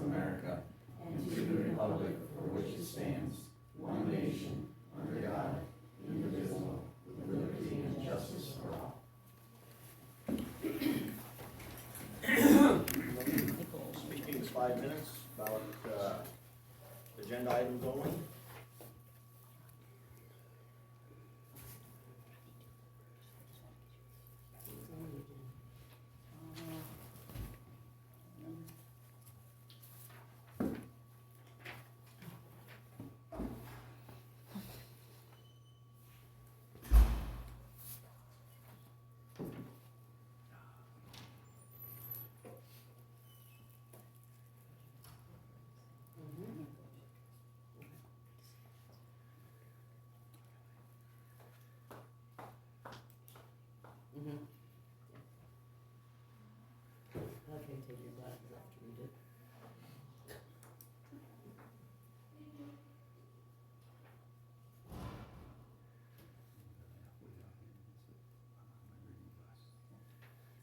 of America and to the republic for which it stands, one nation, under God, indivisible, with liberty and justice for all. Speaking is 5 minutes, about agenda items only. Okay, take your glasses off to read it.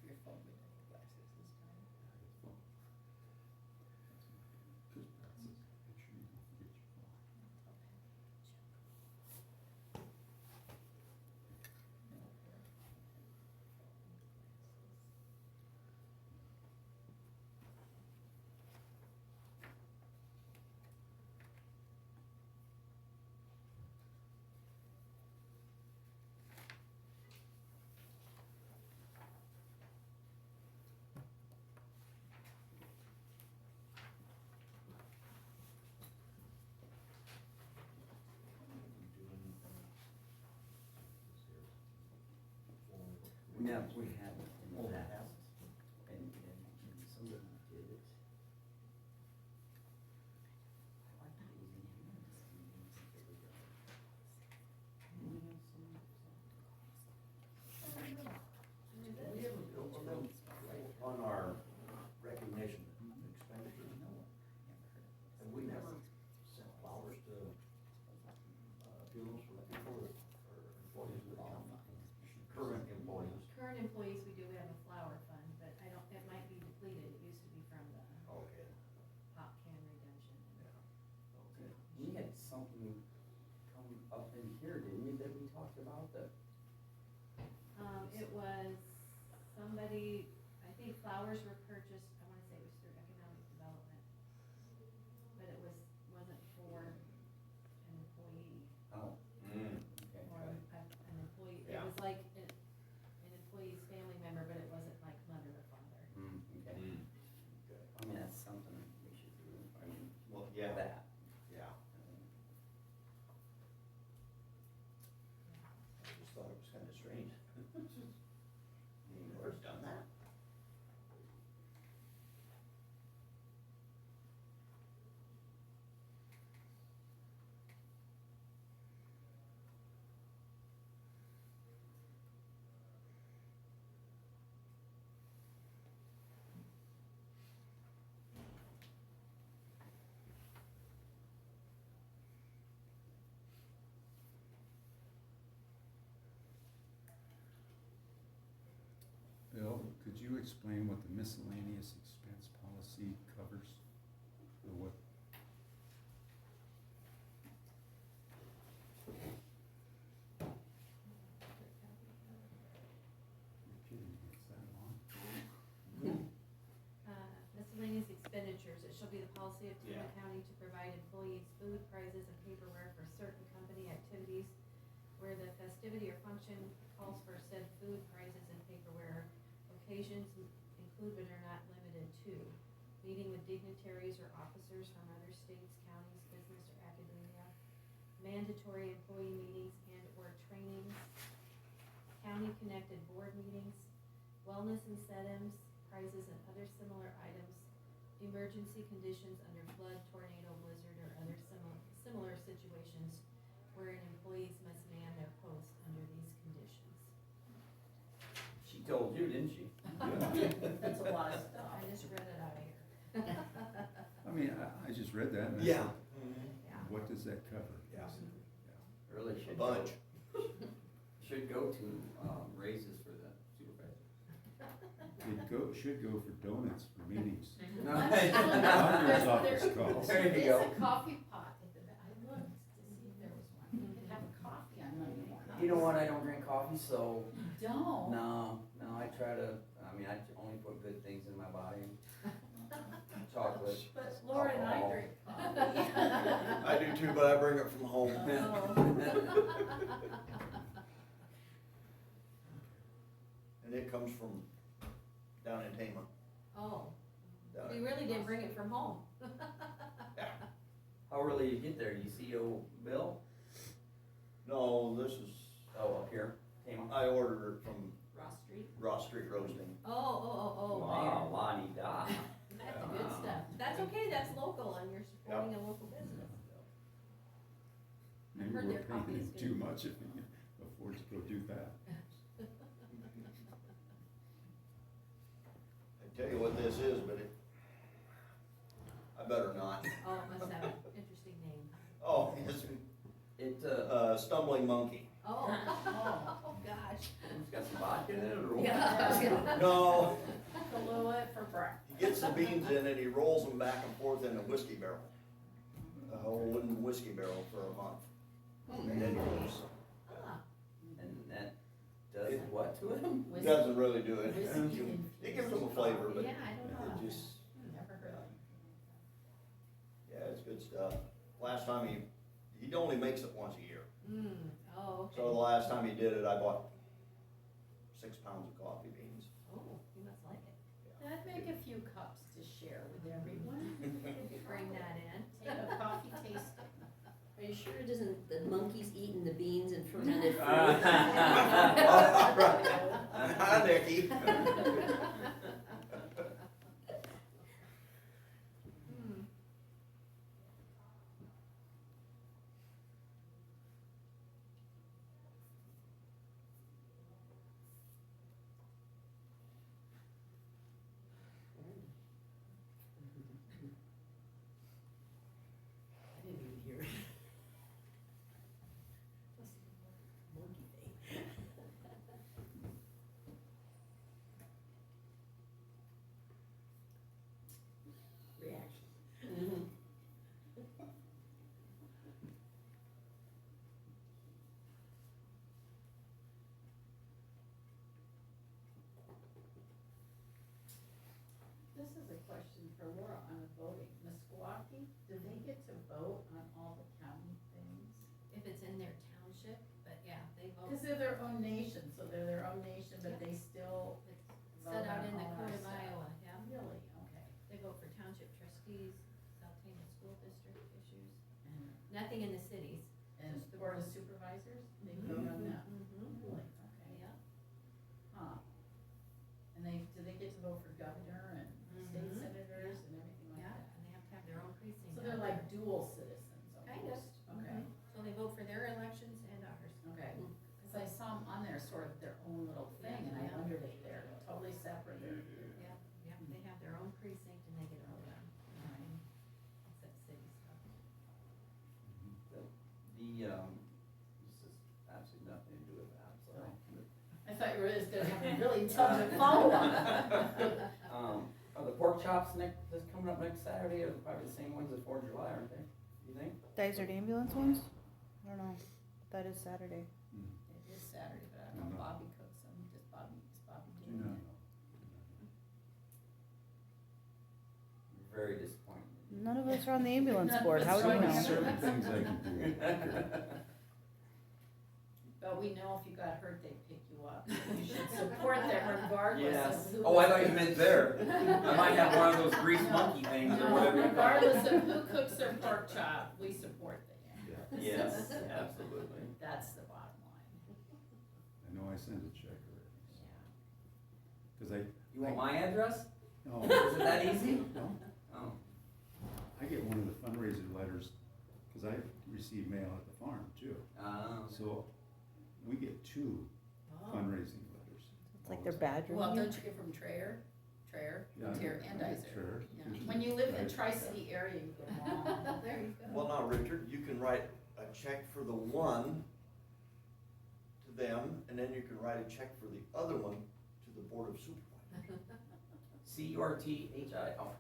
Your phone with your glasses this time. Yeah, we had it in the past, and somebody did it. I like using hands. We have a bill on our recognition expenditures. Have we never sent flowers to funerals for people that are employees of the county? Current employees? Current employees, we do have a flower fund, but I don't, it might be depleted, it used to be from the Okay. pop can redemption. Okay. We had something come up in here, didn't we, that we talked about that? It was somebody, I think flowers were purchased, I wanna say it was through economic development, but it wasn't for an employee, Oh. Okay. or an employee, it Yeah. was like an employee's family member, but it wasn't like mother or father. Okay. Okay. I mean, that's something we should do, I mean, Well, yeah. that. Yeah. I just thought it was kinda strange. Anybody's done that? Bill, could you explain what the miscellaneous expense policy covers? Or what? You're kidding, it's that long? Miscellaneous expenditures, it shall be the policy of Tama Yeah. County to provide employees food, prizes, and paperwork for certain company activities where the festivity or function calls for said food, prizes, and paperware. Occasions include but are not limited to meeting with dignitaries or officers from other states, counties, business, or academia, mandatory employee meetings and or trainings, county-connected board meetings, wellness incentives, prizes, and other similar items, emergency conditions under flood, tornado, blizzard, or other similar situations wherein employees must man their post under these conditions. She told you, didn't she? That's a lot of stuff. I just read it out of here. I mean, I just read that and I Yeah. said, Yeah. what does that cover? Yeah. Really A should. bunch. Should go to, raises for the supervisor. It should go for donuts for meetings. No. Auditor's office calls. There you There's go. a coffee pot at the back. I looked to see if there was one. You could have a coffee on Monday morning. You know what, I don't drink coffee, so, Don't. no, I try to, I mean, I only put good things in my body. Chocolate. But Laura and I alcohol. drink coffee. I do too, but I bring it from home. And it comes from down in Tama. Oh, Down so in- you really didn't bring it from home? How early you get there, do you see old Bill? No, this is, Oh, up here, Tama? I ordered it from Ross Street. Ross Street Roasting. Oh, Wow, there. la-di-da. That's the good stuff. That's okay, that's local and you're supporting a local business. Maybe heard we're their coffee paying is him good. too much if he can afford to go do that. I tell you what this is, but I better not. Oh, it must have an interesting name. Oh, it's It, stumbling monkey. Oh, oh, gosh. it's got some vodka in it, or what? Yeah. No, Kahlua for breakfast. he gets the beans in and he rolls them back and forth in a whiskey barrel. A whole wooden whiskey barrel for a month. And then he goes, Ah, And that does what to him? it doesn't really do it. Whiskey It gives them a flavor, but Yeah, I don't know. it just, Never heard of yeah, it's good stuff. Last time he only makes it once a year. oh, okay. So the last time he did it, I bought 6 pounds of coffee beans. Oh, you must like it. it. I'd make a few cups to share with everyone. Bring that in. Take a coffee tasting. Are you sure it isn't the monkeys eating the beans and fermented fruit? Hi, Nikki. Hmm. I didn't even hear it. Monkey thing. Reaction. This is a question for Laura on the voting. Meskwaki, do they get to vote on all the county things? If it's in their township, but yeah, they vote. Because they're their own nation, so they're their own nation, but they still It's vote set out on in the all code our of stuff. Iowa, yeah. Really? Okay. They vote for township trustees, South Tama School District issues, And, nothing in the cities. and Just the Board of board. Supervisors, they vote on that? Mm-hmm. Really? Okay. Yeah. Huh. And do they get to vote for governor and state Mhm. senators and everything like Yeah, that? and they have to have their own precinct. So they're out like there. dual citizens Kind of. almost? Okay, Mhm. So they vote for their elections and ours. okay. Cause I saw them on there sort of their own little thing and I Yeah. wondered if they're totally separate or. Yeah, yeah, they have their own precinct and they get to vote on, except city stuff. This is absolutely nothing to do with that, so. I thought you were just gonna have a really tough follow-up. Are the pork chops that's coming up next Saturday, are probably the same ones as 4th of July, aren't they? You think? Desert ambulance ones? I don't know. That is Saturday. It is Saturday, but I don't know if Bobby cooks them, is Bobby Do doing not it? know. Very disappointed. None of us are on the ambulance board. How would we None of know? us are. Certain things I can do. But we know if you got hurt, they'd pick you up. You should support them regardless Yes. of who. Oh, I thought you meant there. I might have one of those grease monkey things or No, whatever. you call it. regardless of who cooks their pork chop, we support the ambulance. Yes, absolutely. That's the bottom line. I know I sent a check already. Yeah. Cause You want my address? no, Is it that easy? no, Oh, I get one of the fundraiser letters, cause I receive mail at the farm too. So we get 2 Oh. fundraising letters. It's like they're badgering Well, you. don't you get from Traer, Yeah, I Tier get- and I get Iser? Traer, Yeah. usually When you live in the Iser. Tri-City area, you get them all. There you go. Well, now, Richard, you can write a check for the one to them, and then you can write a check for the other one to the Board of Supervisors. CURTHI, oh.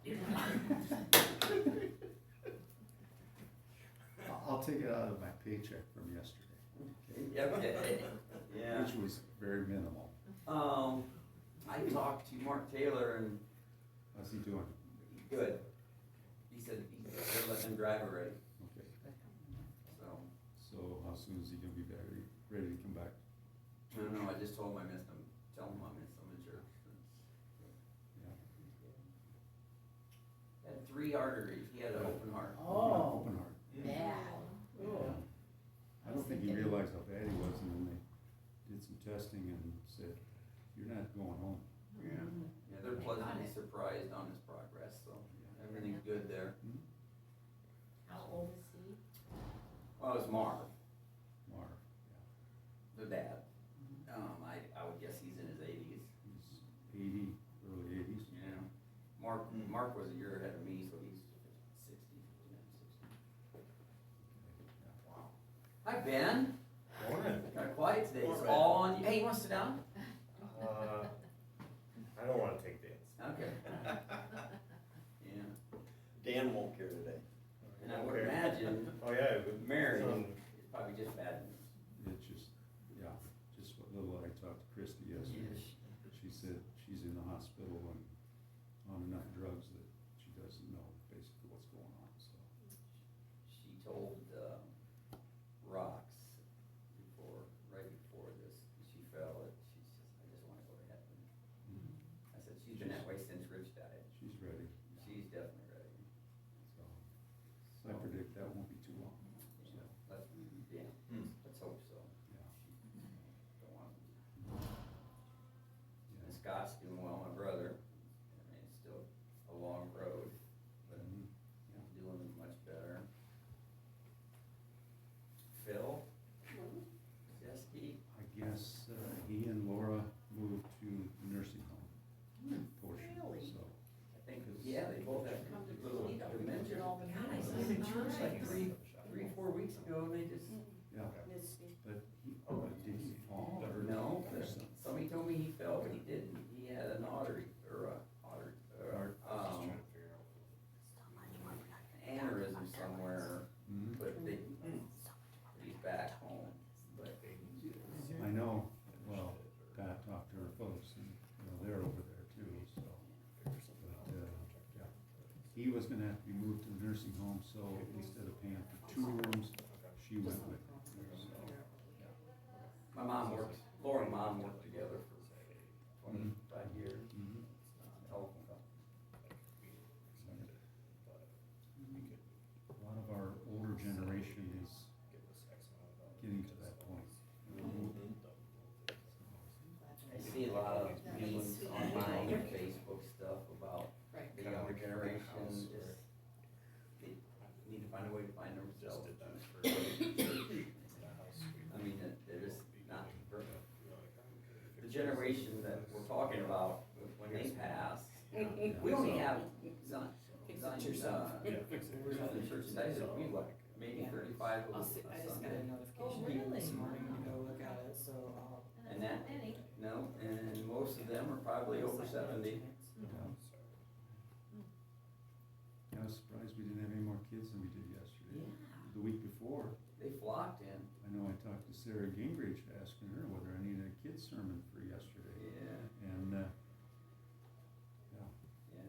take it out of my paycheck from yesterday, Okay, yeah. which was very minimal. I talked to Mark Taylor and How's he doing? good. He said they're letting him drive already, Okay, so. so how soon is he gonna be back, ready to come back? I don't know, I just told him I missed him, tell him I missed him in church. Yeah. Had 3 arteries, he had an open heart. Oh, Open heart. bad. Yeah. I don't think he realized how bad he was, and then they did some testing and said, you're not going home. Yeah. Yeah, they're pleasantly surprised on his progress, so everything's good there. Hmm? How old is he? Well, it was Marv, Marv, the dad. I would guess he's in his 80s. he's 80, early 80s. Yeah. Mark was a year ahead of me, so he's 60. Wow. Hi, Ben. Morning. Kind of quiet today. It's Morning. all on you. Hey, you want to sit down? I don't wanna take dance. Okay. Yeah. Dan won't care today. And I would imagine Oh, yeah, but. Mary um, is probably just bad news. It's just, yeah, just what little I talked to Christy yesterday. She said she's in the hospital and on enough drugs that she doesn't know basically what's going on, so. She told Rox right before this, she fell, that she says, I just want to go to heaven. I said, she's been that way since Rich died. She's ready, She's definitely ready. so. I predict that won't be too long, so, Yeah, let's hope so. yeah. Don't want to. Yeah. And Scott's doing well, my brother. I mean, it's still a long road, but Mhm. doing much better. Phil? Jeske? I guess, he and Laura moved to the nursing home portion, Really? so. I think, yeah, they both have Come to little Toledo, dementia. did all the God, I meetings. saw him in church like Nice. 4 weeks ago, and they just, Yeah, Misty. but he, did he fall or? no, or something? somebody told me he fell, but he didn't. He had an artery, aneurysm somewhere, Mhm. but he's back home, but. I know, well, Pat talked to her folks, and, they're over there too, so. But, yeah. He was gonna have to be moved to the nursing home, so instead of paying for 2 rooms, she went with him, so. My mom Laura and mom worked together for 25 years. Mhm. Telephone company. A lot of our older generation is getting to that point. I see a lot of memes online and Facebook stuff about Right. the younger generation, just, they need to find a way to find themselves. I mean, they're just not, the generation that we're talking about, when they pass, we only have, the church sizes, we what, maybe 35 of I'll us see, on I just got a Sunday. notification this morning to go look at it, so I'll. And that, no, and most of them are probably over 70. I was surprised we didn't have any more kids than we did yesterday. The week before, They flocked in. I know I talked to Sarah Gingrich, asking her whether I needed a kid's sermon for yesterday. Yeah, And, yeah. yeah.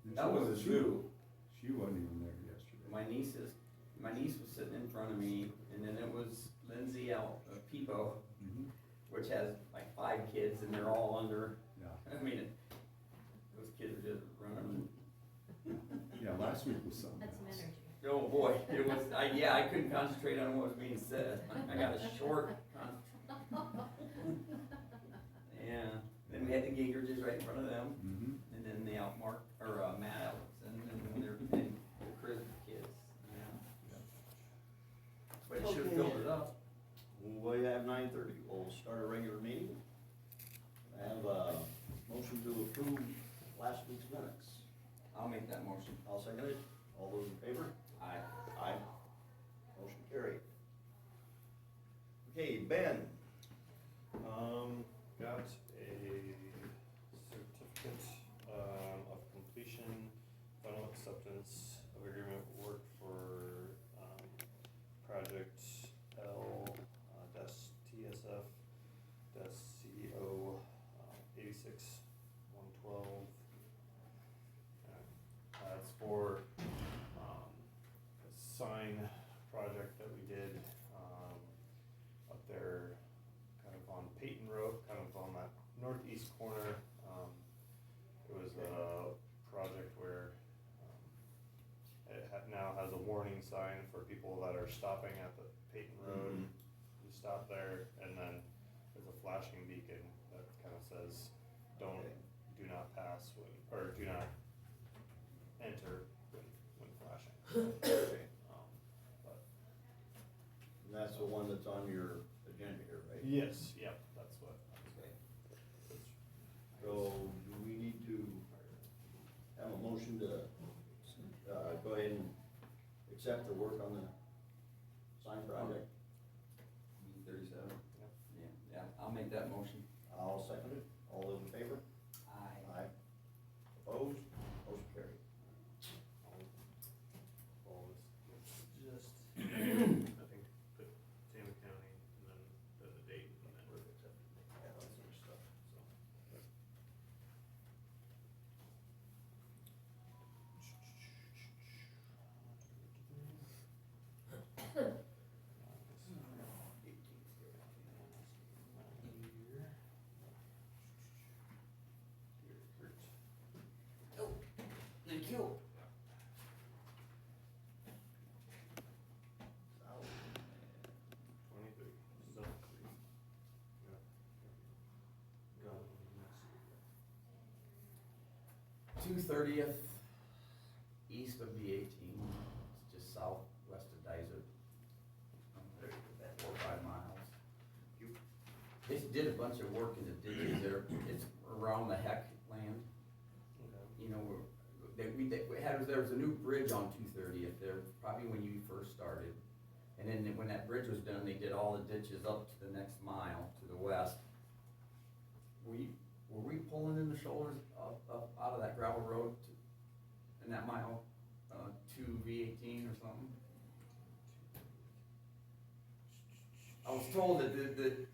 And That was a zoo. She wasn't even there yesterday. My niece was sitting in front of me, and then it was Lindsay out of Peepo, Mhm. which has like 5 kids, and they're all under, Yeah, I mean, those kids are just running. yeah, last week was something That's some else. energy. Oh, boy, it was, I couldn't concentrate on what was being said. I got a short yeah, then we had the Gingriches right in front of them, Mhm. and then the Matt Ellison, and their Chris kids, yeah. But it should've filled it up. We have 9:30, we'll start a regular meeting. I have a motion to approve last week's minutes. I'll make that motion. I'll second it. All those in favor? Aye. Aye. Motion carried. Okay, Ben, Got a certificate, of completion, final acceptance of agreement work for, project warning sign for people that are stopping at the Peyton Road. You stop there, and then there's a flashing beacon that kind of says, do not pass when, or do not enter when flashing. But And that's the one that's on your agenda here, right? yes, yep, that's what. Okay. So, do we need to have a motion to, go ahead and accept the work on the sign project? B-37. Yep. Yeah, I'll make that motion. I'll second it. All those in favor? Aye. Aye. Opposed? Motion carried. All this, just, I think, put Tama County, and then the date, and then we're accepted. Yeah, that's other stuff, so. Thank you. Twenty-three, zone three. Yeah. Got it. 230th, east of the 18, it's just southwest of Dyser. About 4 or 5 miles. They did a bunch of work in the ditches there, it's around the Heck land, Okay. you know, there was a new bridge on 230th there, probably when you first started. And then when that bridge was done, they did all the ditches up to the next mile to the west. Were we pulling in the shoulders up out of that gravel road in that mile, to V18 or something? I was told that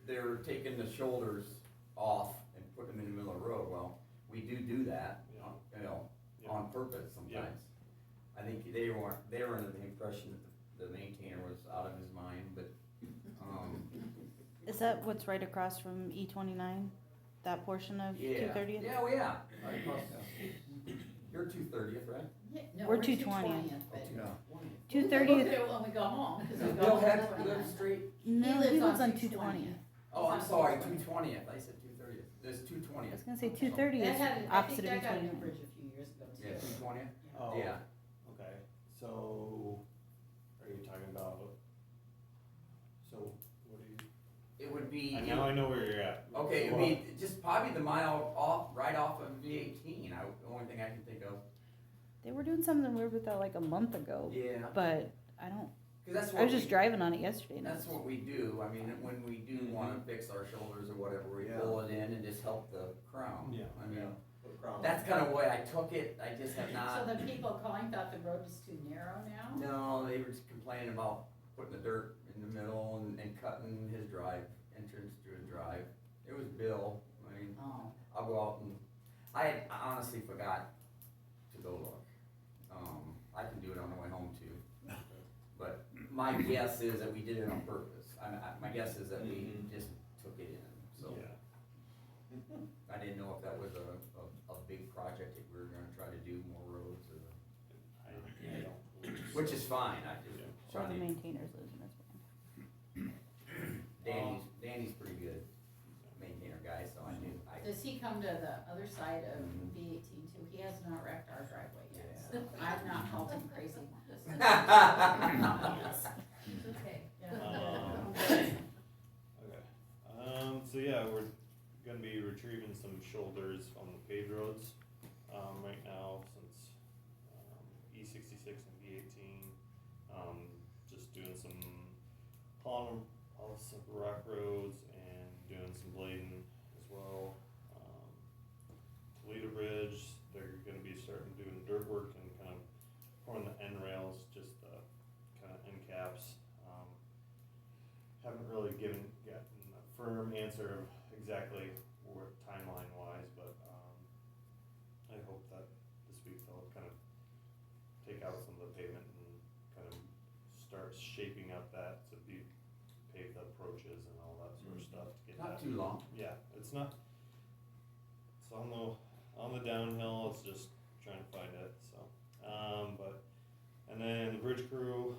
they're taking the shoulders off and putting them in the middle of the road. Well, we do that, Yeah. you know, Yeah. on purpose sometimes. I think they were under the impression that the maintainer was out of his mind, but, Is that what's right across from E29? That portion of yeah. 230th? Yeah, well, yeah. Right across You're 230th, right? Yeah, no, We're we're 220th. 220th, but. Yeah. We'll look 230th. at it when we go home, 'cause we go Bill home had at lives 29. straight. No, he lives on 220th. Oh, I'm sorry, 220th. I said 230th. There's I 220th. was gonna say 230 That is had, I think opposite of that got a new E29. bridge a few years ago too. Yeah, 220th? Oh. Yeah. Okay, so, are you talking about, so, what do you? It would be. Now I know where you're at. Okay, So, it'd be just probably the mile off, right off of V18. The only thing I can think of. They were doing something weird with that like a month ago, Yeah. but I don't. 'Cause that's I what was just driving on it yesterday. And That's what we do. I mean, when we do wanna fix our shoulders or whatever, we pull it in and just help the crown. Yeah. I mean, Put a crown on that's it. kinda the way I took it. I just have So not. the people calling thought the road was too narrow now? No, they were just complaining about putting the dirt in the middle and cutting his entrance to his drive. It was Bill. I mean, Oh, I'll go out and, I honestly forgot to go look. I can do it on the way home too. But my guess is that we did it on purpose. My guess is that we just took it in, so. Yeah. I didn't know if that was a big project, if we were gonna try to do more roads or, I don't believe so. which is fine, I just Yeah. Or trying the to, maintainers losing his mind. Danny's pretty good maintainer guy, so I knew, does he come to the other side of Mhm. B18 too? He has not wrecked our driveway yet. Yeah. I've not called him crazy. It's okay. Okay, so yeah, we're gonna be retrieving some shoulders on the paved roads, right now, since, E66 and B18. Just doing some hauling off some rock roads and doing some blading as well. Toledo Bridge, they're gonna be starting doing dirt work and kind of pouring the end rails, just the kind of end caps. Haven't really gotten a firm answer of exactly where timeline wise, but, I hope that this week they'll kind of take out some of the pavement and kind of start shaping up that to be pave the approaches and all that sort of stuff to get not that. too long. Yeah, it's not, it's on the downhill, it's just trying to find it, so, and then the bridge crew,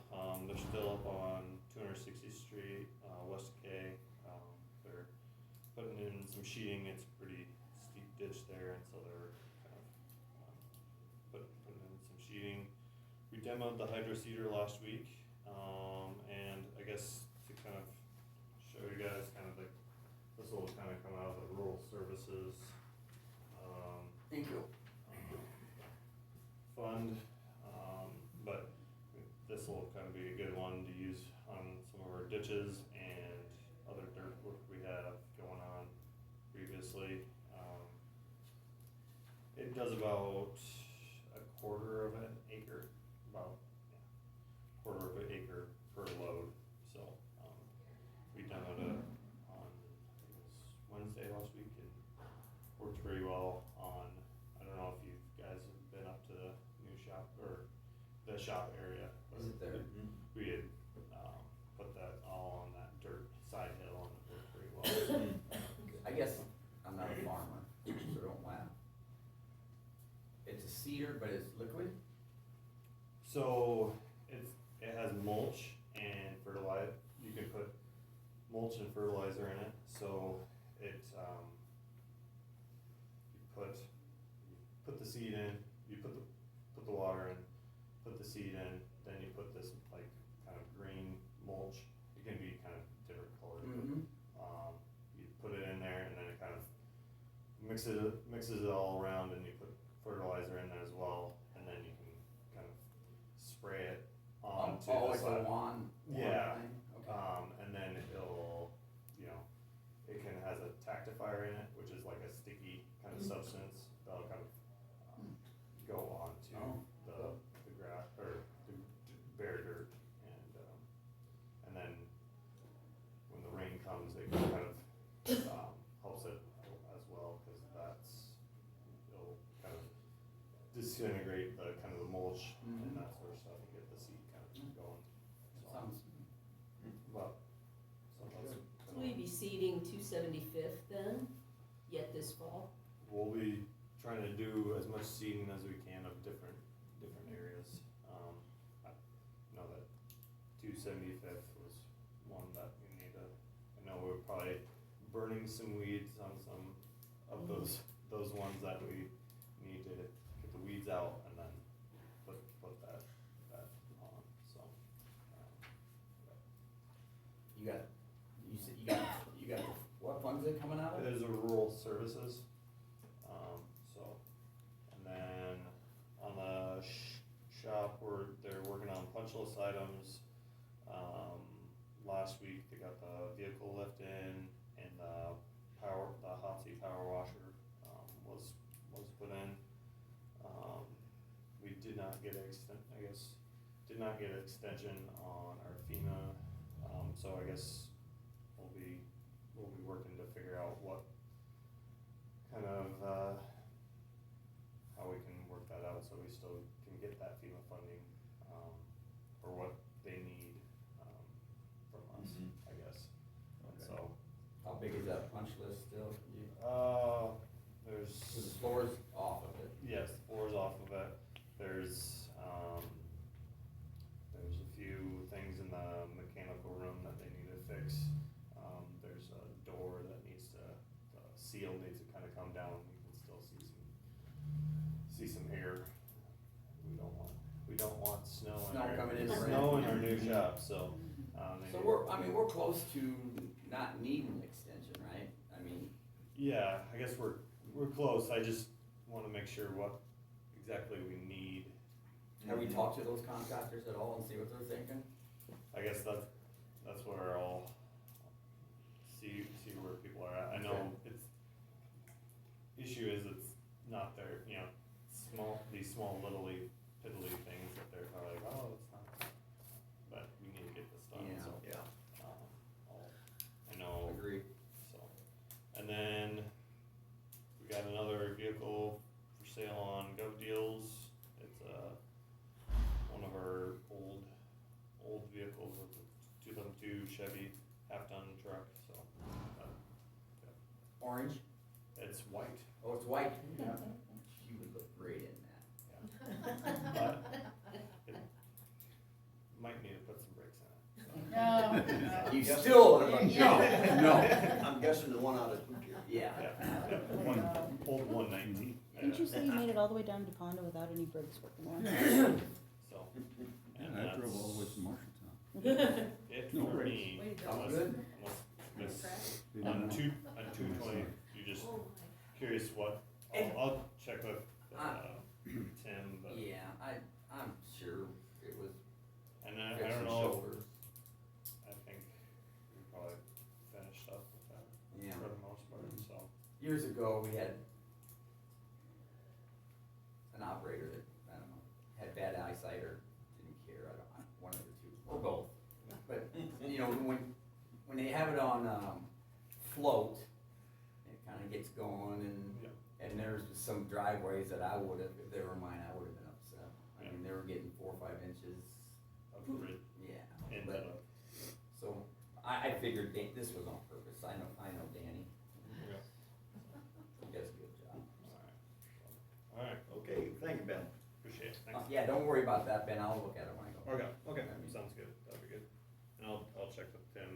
sheeting, it's pretty steep ditch there, and so they're kind of, putting in some sheeting. We demoed the hydro seeder last week, and I guess to kind of show you guys kind of like, this will kind of come out of the rural services, Thank you. fund, but this will kind of be a good one to use on some of our ditches and other dirt work we have going on previously. It does about a quarter of an acre, about, yeah, quarter of an acre per load, so, we demoed it on, I think it was Wednesday last week, and worked pretty well on, I don't know if you guys have been up to the new shop, or the shop area. but Is it there? We had, put that all on that dirt side hill, and it worked pretty well. I guess I'm not a farmer, so don't laugh. It's a cedar, but it's liquid? So, it has mulch and fertilizer, you can put mulch and fertilizer in it, so it, you put the seed in, you put the water in, put the seed in, then you put this like kind of green mulch, it can be kind of different colors, Mm-hmm. but, you put it in there, and then it kind of mixes it all around, and you put fertilizer in there as well, and then you can kind of spray it onto Oh, the like side. a wand Yeah. thing? Okay. And then it'll, it has a tactifier in it, which is like a sticky kind of substance that'll kind of, go onto Oh. the grass, or the bare dirt, and then when the rain comes, it kind of, helps it as well, cause it'll kind of disintegrate the, kind of the mulch and Mhm. that sort of stuff, and get the seed kind of going, so. Sounds, Well, so that's. So will you be seeding 275th then, yet this fall? We'll be trying to do as much seeding as we can of different areas. I know that 275th was one that we need to, I know we're probably burning some weeds on some of those ones that we need to get the weeds out, and then put that on, so. you said you got, what funds are coming out of? It is a rural services, so, and then on the shop, they're working on punch list items. Last week, they got the vehicle lift in, and the hot seat power washer, was put in. We did not get extension on our FEMA, so I guess we'll be working to figure out what kind of, how we can work that out, so we still can get that FEMA funding, for what they need, from us, I guess. And Okay. so, How big is that punch list still? there's. So the floor's off of it. Yes, the floor's off of it. There's a few things in the mechanical room that they need to fix. There's a door that needs the seal needs to kind of come down. You can still see some air. We don't want snow in Snow coming in. Snow in our new shop, so, they So need- we're close to not needing an extension, right? I mean, Yeah, I guess we're close. I just wanna make sure what exactly we need. have we talked to those contractors at all and see what they're thinking? I guess that's where I'll see where people are at. I know issue is it's not their, these small littly piddly things that they're probably like, oh, it's not, but we need to get this done, so. Yeah. I know, Agree. so, and then we got another vehicle for sale on Gov Deals. It's one of our old vehicles with a 2002 Chevy half-ton truck, so, Orange? it's white. Oh, it's white? Yeah. You would look great in that. But it might need to put some brakes in it, so. No. You Yes. still, Yeah. no. I'm guessing the one out of, Yeah. Old 119. Didn't you say you made it all the way down to Ponda without any brakes working on? So. Yeah, and I drove that's all the way from Marshalltown. it No for worries. me. Way to go. Unless- Good. unless They On don't know. 220, you just Oh, curious what, I'll check with, Tim, but, Yeah, I'm sure it was and I fixing don't know, shoulders. I think we probably finished up with that Yeah. for the most part, so. Years ago, we had an operator that, I don't know, had bad eyesight or didn't care, one of the two, or both. But, you know, when they have it on, float, it kinda gets going Yeah. and there's some driveways that I would've, if they were mine, I would've been upset. I mean, they were getting 4 or 5 inches, Of rid, yeah, into but, the, so, I figured this was on purpose, I know Danny, yeah, he does a good job. alright, Okay, thank you, Ben. appreciate it, thanks. Yeah, don't worry about that, Ben, I'll look at it when I go. Okay, sounds good, that'd be good. And I'll check with Tim,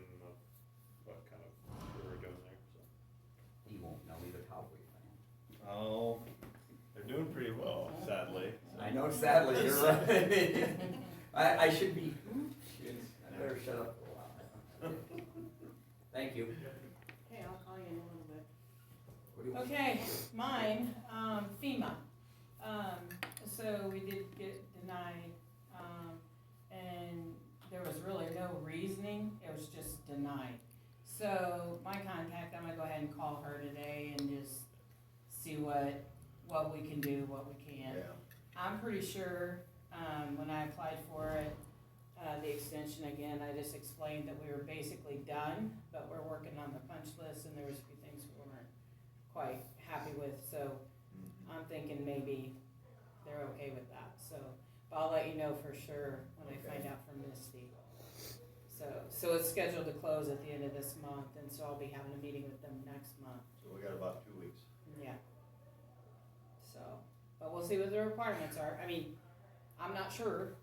what kind of, we were doing there, so. He won't know, he's a Cowboy fan. Oh, they're doing pretty well, sadly. so. I know, sadly, you're right. I should be, I better shut up for a while. Thank you. Okay, I'll call you in a little bit. What do you want? Okay, mine, FEMA. So we did get denied, and there was really no reasoning, it was just denied. So my contact, I'm gonna go ahead and call her today and just see what we can do, what we can. Yeah. I'm pretty sure, when I applied for it, the extension again, I just explained that we were basically done, but we're working on the punch list and there was a few things we weren't quite happy with, so I'm thinking maybe they're okay with that, so, but I'll let you know for sure when I find out from Misty. So it's scheduled to close at the end of this month, and so I'll be having a meeting with them next month, So we got about 2 weeks. yeah. So, but we'll see what the requirements are, I mean, I'm not sure,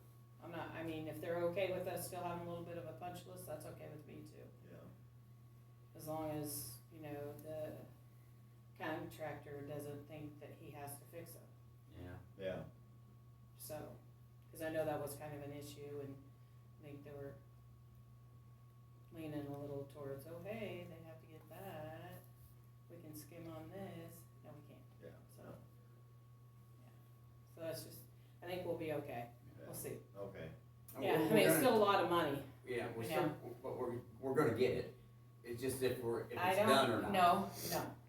I mean, if they're okay with us still having a little bit of a punch list, that's okay with me too. Yeah. As long as, you know, the contractor doesn't think that he has to fix it, Yeah. Yeah. so, cause I know that was kind of an issue and I think they were leaning a little towards, oh, hey, they have to get that, we can skim on this, no, we can't, Yeah. so. Yeah. So that's just, I think we'll be okay, we'll see. Okay. Yeah, I We're mean, it's gonna- still a lot of money. Yeah, we're I still, know. but we're gonna get it, it's just if I it's done or don't, not. no,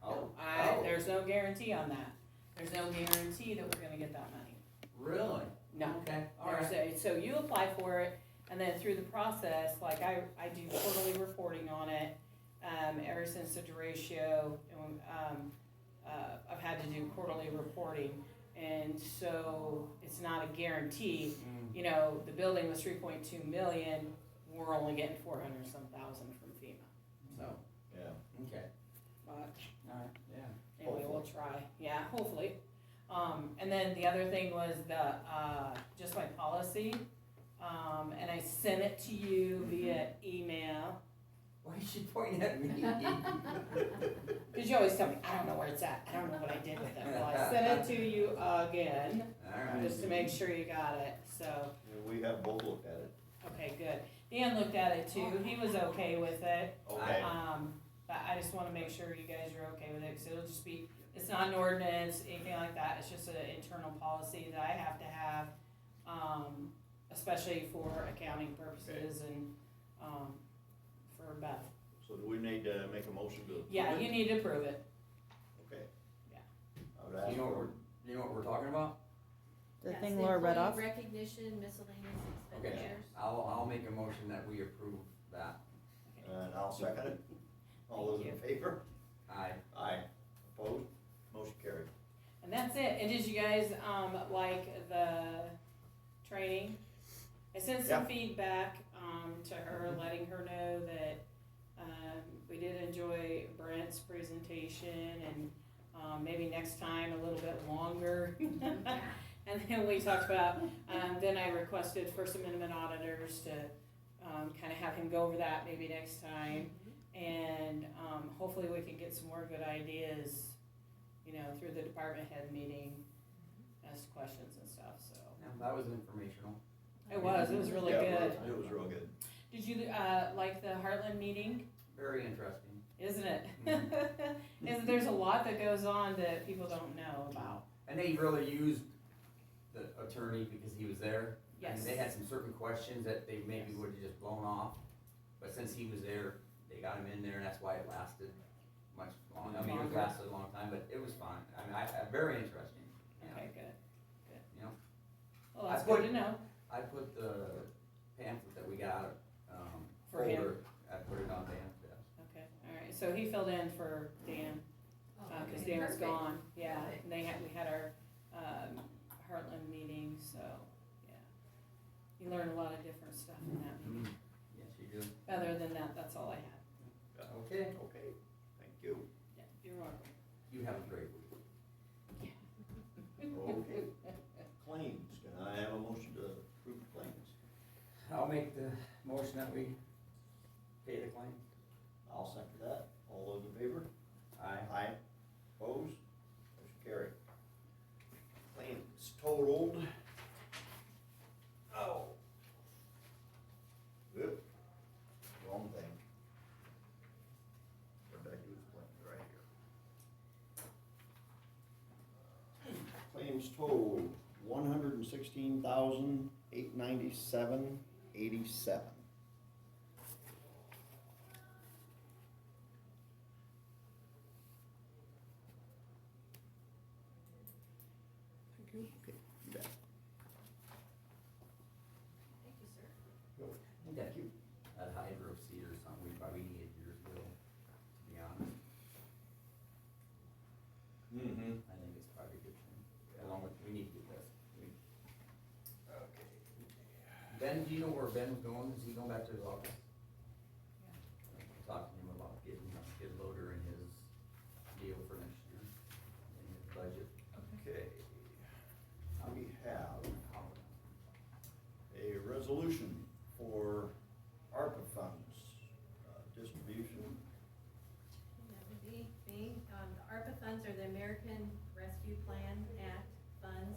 Oh, I, oh. there's no guarantee on that. There's no guarantee that we're gonna get that money. Really? No. Okay, There's alright. so you apply for it, and then through the process, like I do quarterly reporting on it, ever since the derecho, I've had to do quarterly reporting. And so it's not a guarantee, you know, the building was 3.2 million, we're only getting 400-some thousand from FEMA, so, Yeah. Okay, but alright, yeah. anyway, we'll try, yeah, hopefully. And then the other thing was the, just my policy, and I sent it to you via email. Why is she pointing at me? Cause you always tell me, I don't know where it's at, I don't know what I did with it, well, I sent it to you again, Alright. just to make sure you got it, so, Yeah, we have both looked at it. okay, good. Dan looked at it too, he was okay with it, Okay. but I just wanna make sure you guys are okay with it, cause it'll just be, it's not an ordinance, anything like that, it's just an internal policy that I have to have, especially for accounting purposes and, for Beth. So do we need to make a motion to approve Yeah, it? you need to approve it. Okay. Yeah. I would ask You know for- what we're talking about? The Yes, thing Laura read employee off? Recognition, miscellaneous Okay, expenditures. I'll make a motion that we approve that. And I'll second it. All those in Thank favor? Aye. Aye. Opposed? Motion carried. And that's it. And did you guys, like the training? I sent some feedback, to her, letting her know that, we did enjoy Brent's presentation and, maybe next time a little bit longer. And then we talked about, then I requested for some minimum auditors to, kinda have him go over that maybe next time. And, hopefully we can get some more good ideas, through the department head meeting, ask questions and stuff, so. Yeah, that was informational. It was really Yeah, good. It was real good. Did you, like the Heartland meeting? Very interesting. Isn't it? Mhm. There's a lot that goes on that people don't know about. And they really used the attorney because he was there. I mean, Yes. they had some certain questions that they maybe would've just blown off, but since he was there, they got him in there, and that's why it lasted much longer. I mean, it Longer. lasted a long time, but it was fun. I mean, very interesting, you know, Okay, good. you know. Well, that's I good put- to know. I put the pamphlet that we got, For him? folder, I put it on Dan's desk. Okay, all right. So he filled in for Dan, Oh, cause okay, Dan was perfect. gone. Yeah, Perfect. and we had our, Heartland meeting, so, yeah. You learn a lot of different stuff in that meeting. Yes, you do. Other than that, that's all I had. Okay, Okay, thank you. Yeah, you're welcome. you have a great week. Okay. Claims, can I have a motion to approve the claims? I'll make the motion that we pay the claim. I'll second that. All those in favor? Aye. Aye. Opposed? Motion carried. Claims totaled. Oh. Oop. Wrong thing. What did I do with claims right here? Claims totaled $116,897.87. Thank you. Okay, you bet. Thank you, sir. I think that hydro seed or something, we probably needed years ago, to be honest. Mm-hmm. I think it's probably a good thing, along with, we need to get this. Okay. Ben, do you know where Ben was going? Is he going back to his office? Talk to him about getting his loader in his deal for next year, in his budget. Okay. We have a resolution for ARPA funds, distribution. That would be me. The ARPA funds are the American Rescue Plan Act funds,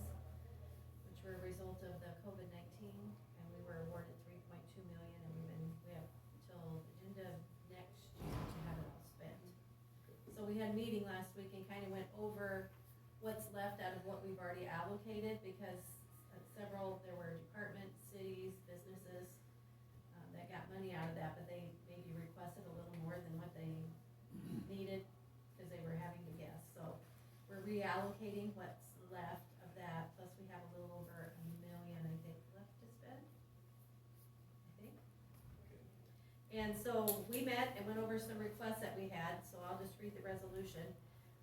which were a result of the COVID-19, and we were awarded 3.2 million, and we have till the end of next year to have it all spent. So we had a meeting last week and kind of went over what's left out of what we've already allocated, because there were departments, cities, businesses, that got money out of that, but they maybe requested a little more than what they needed, because they were having to guess. So we're reallocating what's left of that, plus we have a little over $1 million, I think, left to spend, I think. And so we met and went over some requests that we had, so I'll just read the resolution.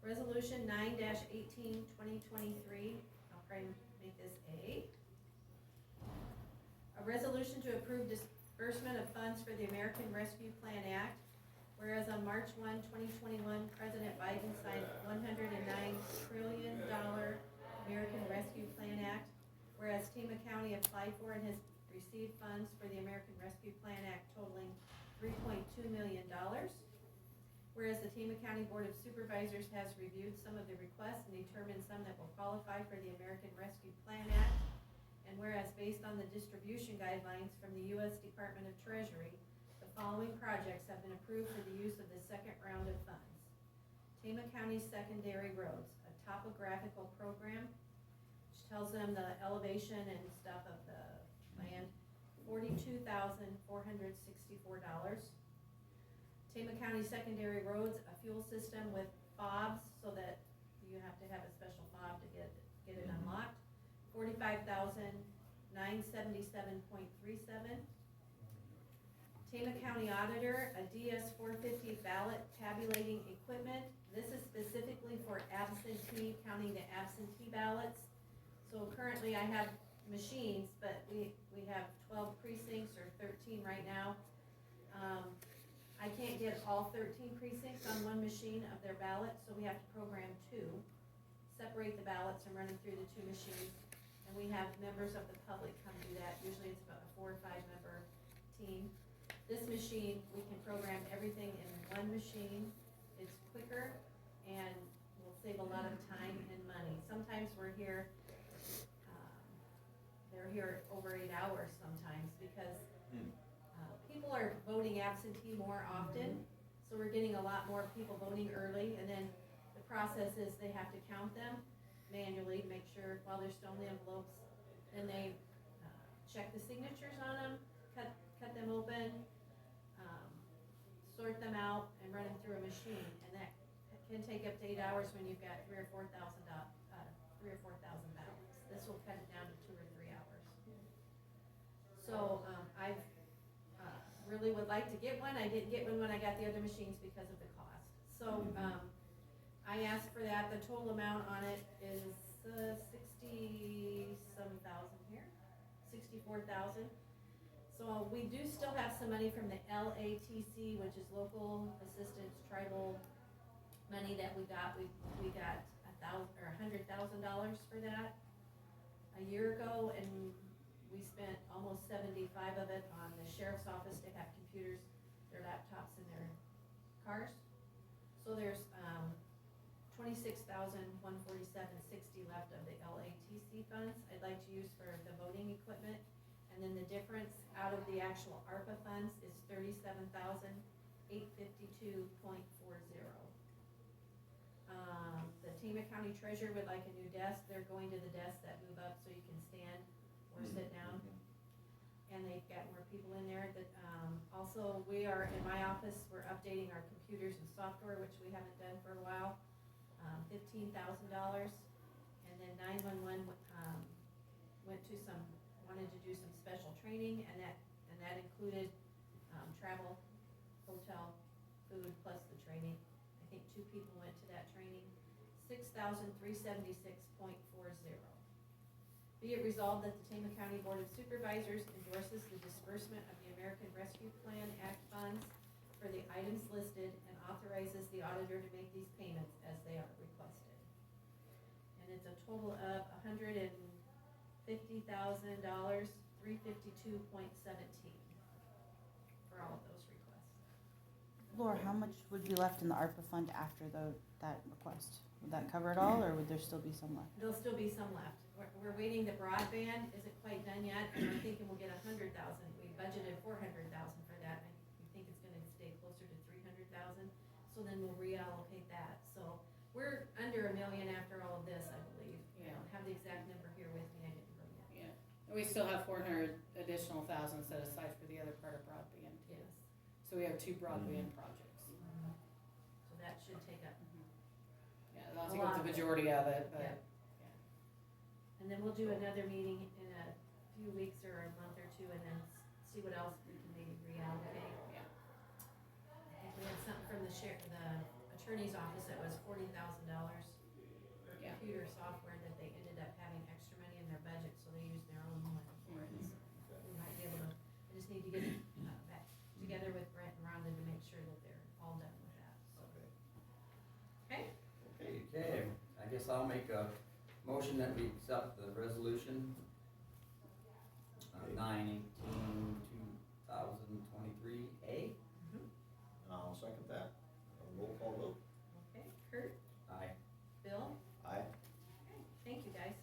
Resolution 9-18, 2023, I'll probably make this A. A resolution to approve disbursement of funds for the American Rescue Plan Act. Whereas on March 1, 2021, President Biden signed $109 trillion American Rescue Plan Act. Whereas Tama County applied for and has received funds for the American Rescue Plan Act totaling $3.2 million. Whereas the Tama County Board of Supervisors has reviewed some of the requests and determined some that will qualify for the American Rescue Plan Act. And whereas based on the distribution guidelines from the U.S. Department of Treasury, the following projects have been approved for the use of the second round of funds. Tama County Secondary Roads, a topographical program, which tells them the elevation and stuff of the land, $42,464. Tama County Secondary Roads, a fuel system with fobs, so that you have to have a special fob to get it unlocked, $45,977.37. Tama County Auditor, a DS-450 ballot tabulating equipment. This is specifically for absentee, counting the absentee ballots. So currently I have machines, but we have 12 precincts, or 13 right now. I can't get all 13 precincts on one machine of their ballots, so we have to program two, separate the ballots and run them through the two machines. And we have members of the public come do that. Usually it's about a 4 or 5 member team. This machine, we can program everything in one machine. It's quicker and will save a lot of time and money. Sometimes we're here, they're here over 8 hours sometimes because people are voting absentee more often. So we're getting a lot more people voting early, and then the process is they have to count them manually, make sure while they're still in the envelopes. Then they check the signatures on them, cut them open, sort them out, and run them through a machine. And that can take up to 8 hours when you've got 3,000 or 4,000 ballots. This will cut it down to 2 or 3 hours. So I've really would like to get one. I didn't get one when I got the other machines because of the cost. So I asked for that. The total amount on it is 60-some thousand here, 64,000. So we do still have some money from the LATC, which is Local Assistance Tribal money that we got. We got $100,000 for that a year ago, and we spent almost 75 of it on the sheriff's office to have computers, their laptops, and their cars. So there's $26,147.60 left of the LATC funds I'd like to use for the voting equipment. And then the difference out of the actual ARPA funds is $37,852.40. The Tama County Treasurer would like a new desk. They're going to the desks that move up so you can stand or sit down. And they've got more people in there. That also, we are in my office, we're updating our computers and software, which we haven't done for a while. $15,000. And then 911 wanted to do some special training, and that included travel, hotel, food, plus the training. I think 2 people went to that training. $6,376.40. Be it resolved that the Tama County Board of Supervisors endorses the disbursement of the American Rescue Plan Act funds for the items listed and authorizes the auditor to make these payments as they are requested. And it's a total of $150,000, $352.17 for all of those requests. Laura, how much would be left in the ARPA fund after that request? Would that cover it all, or would there still be some left? There'll still be some left. We're waiting, the broadband isn't quite done yet, and we're thinking we'll get 100,000. We budgeted 400,000 for that. We think it's gonna stay closer to 300,000, so then we'll reallocate that. So we're under $1 million after all of this, I believe. I don't have the exact number here with me, I didn't bring it. Yeah, and we still have 400 additional thousand set aside for the other part of broadband too. Yes. So we have 2 broadband projects. So that should take up. Yeah, that'll take up the majority of it, but. Yeah. And then we'll do another meeting in a few weeks or a month or 2, and then see what else we can maybe reallocate. Yeah. I think we had something from the attorney's office that was $40,000 for computer software that they ended up having extra money in their budget, so they used their own money for it. So we might be able to, I just need to get back together with Brent and Rhonda to make sure that they're all done with that, so. Okay? Okay, I guess I'll make a motion that we accept the resolution 9/18/2023A. I'll second that. Roll call vote. Okay, Kurt, Aye. Bill, Aye. okay, thank you guys.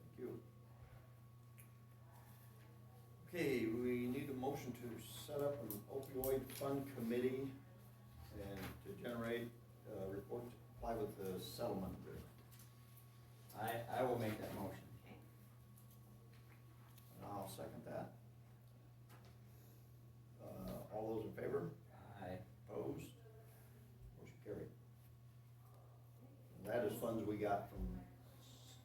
Thank you. Okay, we need a motion to set up an opioid fund committee and to generate a report to comply with the settlement agreement. I will make that motion. Okay, And I'll second that. All those in favor? Aye. Opposed? Motion carried. And that is funds we got from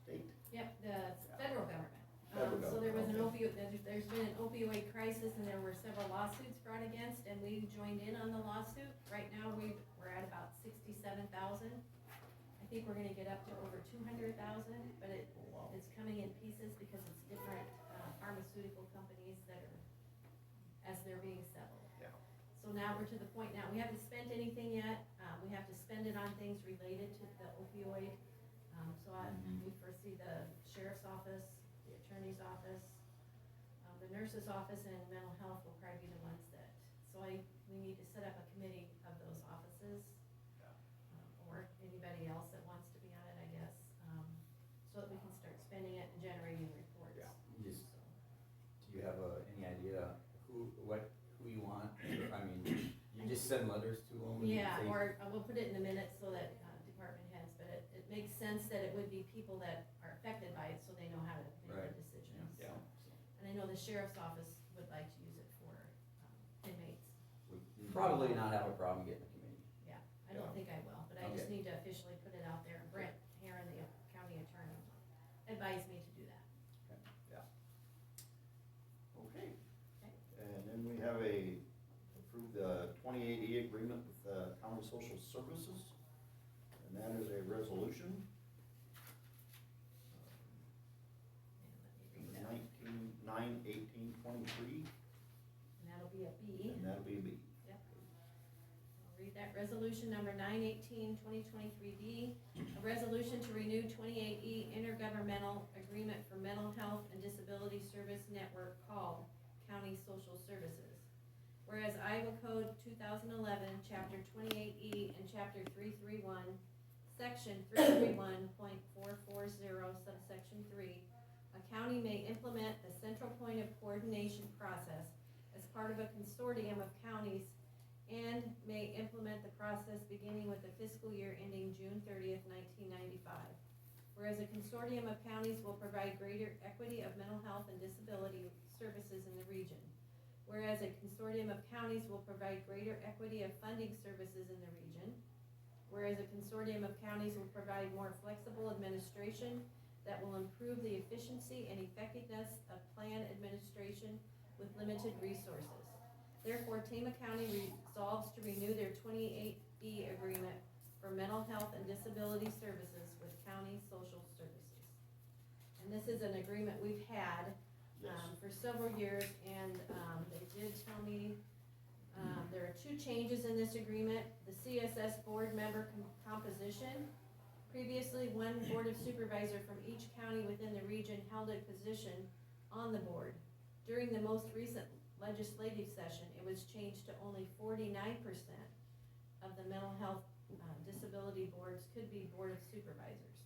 state. yep, the federal government. Federal So there was an government, there's been an opioid crisis, and there were several lawsuits brought against, and we joined in on the lawsuit. Right now, we're at about 67,000. I think we're gonna get up to over 200,000, but it's coming in pieces because it's different pharmaceutical companies that are, as they're being settled. Yeah. So now we're to the point now, we haven't spent anything yet, we have to spend it on things related to the opioid. We foresee the sheriff's office, the attorney's office, the nurse's office, and mental health will probably be the ones that so we need to set up a committee of those offices. Or anybody else that wants to be on it, I guess, so that we can start spending it and generating reports. Yeah. You just- So, Do you have any idea who you want? I mean, you just send letters to them? and yeah, say- or we'll put it in the minutes so that department heads, but it makes sense that it would be people that are affected by it, so they know how to make Right. the decisions. Yeah. So. And I know the sheriff's office would like to use it for inmates. We'd probably not have a problem getting a committee. Yeah, I don't Yeah. think I will, but I just Okay. need to officially put it out there. Brent Herron, the county attorney, advised me to do that. Okay. Yeah. Okay. Okay. And then we have approve the 2080 agreement with the county social services, and that is a resolution. And let me read that. 9/18/23, And that'll be a B. and that'll be a B. Yep. I'll read that, resolution number 9/18/2023B, a resolution to renew 28E intergovernmental agreement for mental health and disability service network called County Social Services. Whereas Iowa Code 2011, Chapter 28E and Chapter 331, Section 331.440, subsection 3, a county may implement the central point of coordination process as part of a consortium of counties and may implement the process beginning with the fiscal year ending June 30th, 1995. Whereas a consortium of counties will provide greater equity of mental health and disability services in the region. Whereas a consortium of counties will provide greater equity of funding services in the region. Whereas a consortium of counties will provide more flexible administration that will improve the efficiency and effectiveness of plan administration with limited resources. Therefore, Tama County resolves to renew their 28E agreement for mental health and disability services with county social services. And this is an agreement we've had Yes. for several years, and they did tell me there are two changes in this agreement. The CSS board member composition. Previously, one board of supervisor from each county within the region held a position on the board. During the most recent legislative session, it was changed to only 49% of the mental health disability boards could be board of supervisors.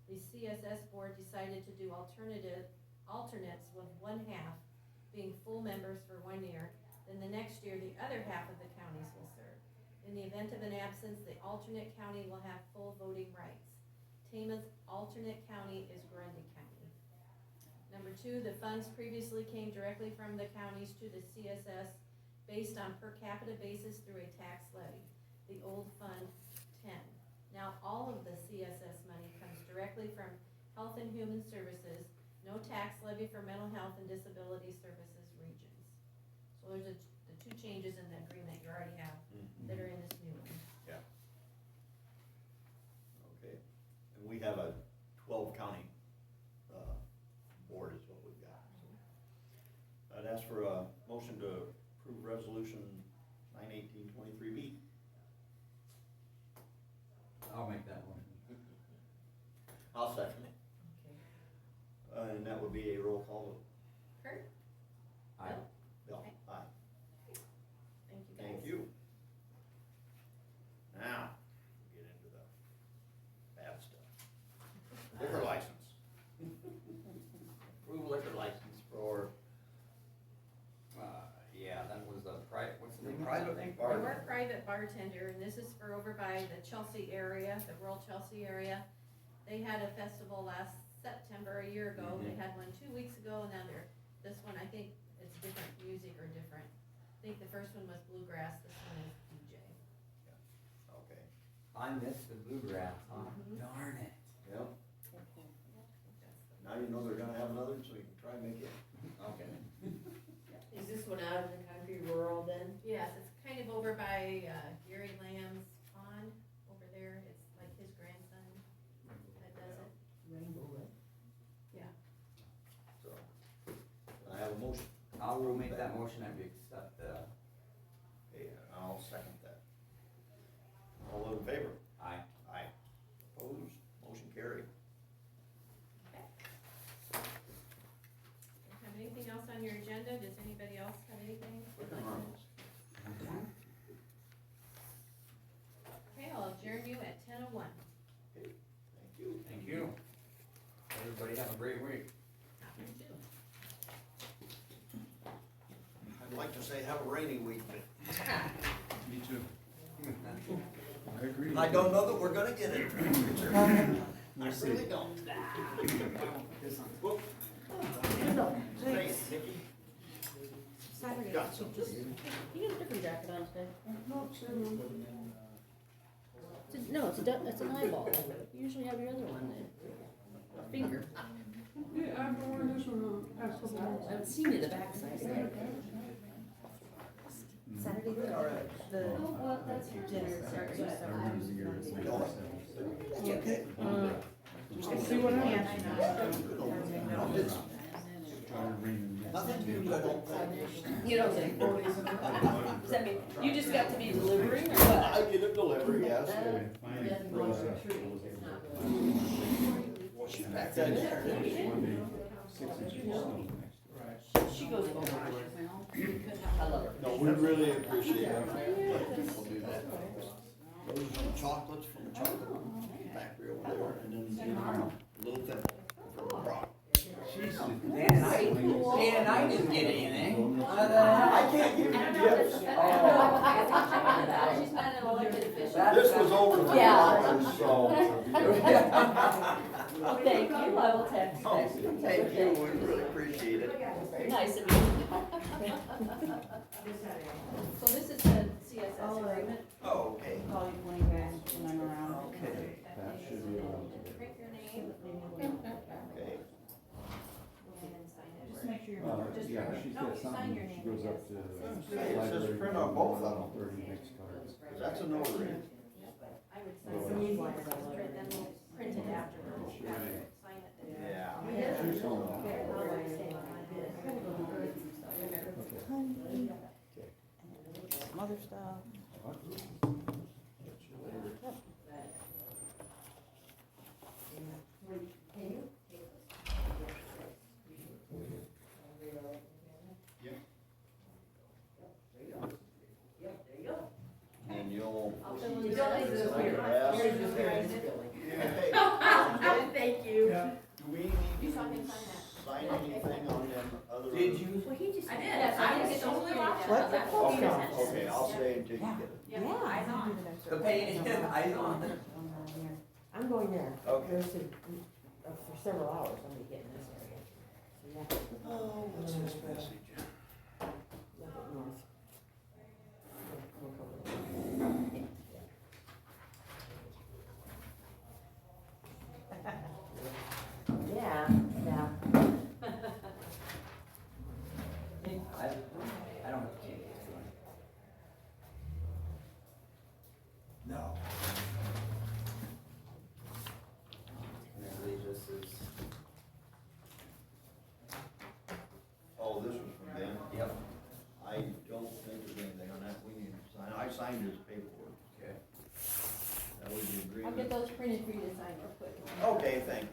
The CSS board decided to do alternates with one half being full members for 1 year, then the next year the other half of the counties will serve. In the event of an absence, the alternate county will have full voting rights. Tama's alternate county is Grundy County. Number 2, the funds previously came directly from the counties to the CSS based on per capita basis through a tax levy, the old Fund 10. Now all of the CSS money comes directly from Health and Human Services, no tax levy for mental health and disability services regions. So there's the two changes in the agreement you already have that are in this new one. Yeah. Okay, and we have a 12 county, board is what we've got. I'd ask for a motion to approve resolution 9/18/23B. I'll make that one. I'll second it. Okay. And that would be a roll call vote. Kurt? Aye. Bill? Okay. Aye. Thank you guys. Thank you. Now, we get into the bad stuff. Liquor license. Approve liquor license for, yeah, that was a what's the name of Private that thing? bar. We're a private bartender, and this is for over by the Chelsea area, the rural Chelsea area. They had a festival last September, a year ago, they had one 2 weeks ago, and now this one, I think it's different music or different. I think the first one was bluegrass, this one is DJ. Okay. I missed the bluegrass, huh? Mhm. Darn it. Yep. Now you know they're gonna have another, so you can try and make it. Okay. Is this one out in the country rural then? Yes, it's kind of over by, Gary Lamb's pond, over there, it's like his grandson that does it. Rainbow Lake. Yeah. So, I have a motion. I will make that motion that we accept the, Okay, I'll second that. All those in favor? aye. Aye. Opposed? Motion carried. Okay. Don't have anything else on your agenda, does anybody else have anything? Quicken runs. I'd like to say have a rainy week, but Me too. I agree. I don't know that we're gonna get it. I We'll see. really don't. Whoop. Hey, Nikki. Saturday, Got so some. just, you got a different jacket on today? No, it's an eyeball. You usually have your other one there. A finger. Yeah, I've been wearing this one the past couple of months. I haven't seen you the backside. Saturday, Oh, well, that's your dinner, sorry. I remember the year. See what happens. Started raining. Nothing new, I don't think. You don't think? Does that mean, you just got to be delivering or what? I get a delivery, yes. Finally froze up. Well, she packed that in there, didn't she? One day, 6 inches of snow next. She goes over. I love her. No, we really appreciate it. We'll do that. Those are some chocolates from the chocolate factory over there, and then a little thimble from Brock. Dan and I didn't get anything. I can't give you gifts. She's not an elected official. This was over the Yeah. hours, so. Oh, thank you, I will text. Oh, thank you, we really appreciate it. Very nice of you. So this is the CSS agreement. Oh, okay. Call you when you guys, when I'm around. Okay. That should be able to. Print your name Okay. and then sign it. Just make sure you're. Just Yeah, print- she's no, got you sign something, your she name, goes I up guess. to. Hey, it says print on both of them. 30 next cards. That's a notary. I would sign Well, some easy ones, print, then we'll print it afterwards. Sign it then. Yeah. She's home now. Okay, I'll write it on my bid. Some other stuff. And you'll. I'll fill in the blanks. Thank you. Do we need You to saw him sign that. sign anything on them other? Did you? Well, he just. I did, I didn't get the only option. What? Okay, okay, I'll stay until you get it. Yeah, eyes on. The pain, eyes on. I'm going there. Okay. There's for several hours, I'm gonna get in this area. So, yeah, Oh, what's this message? look up north. Yeah, yeah. I don't have to change this one. No. I believe this is, Oh, this was from Ben? yep, I don't think there's anything on that we need to sign. I signed his paperwork. okay. That was the I'll get agreement. those printed for you to sign real quick. Okay, thank you.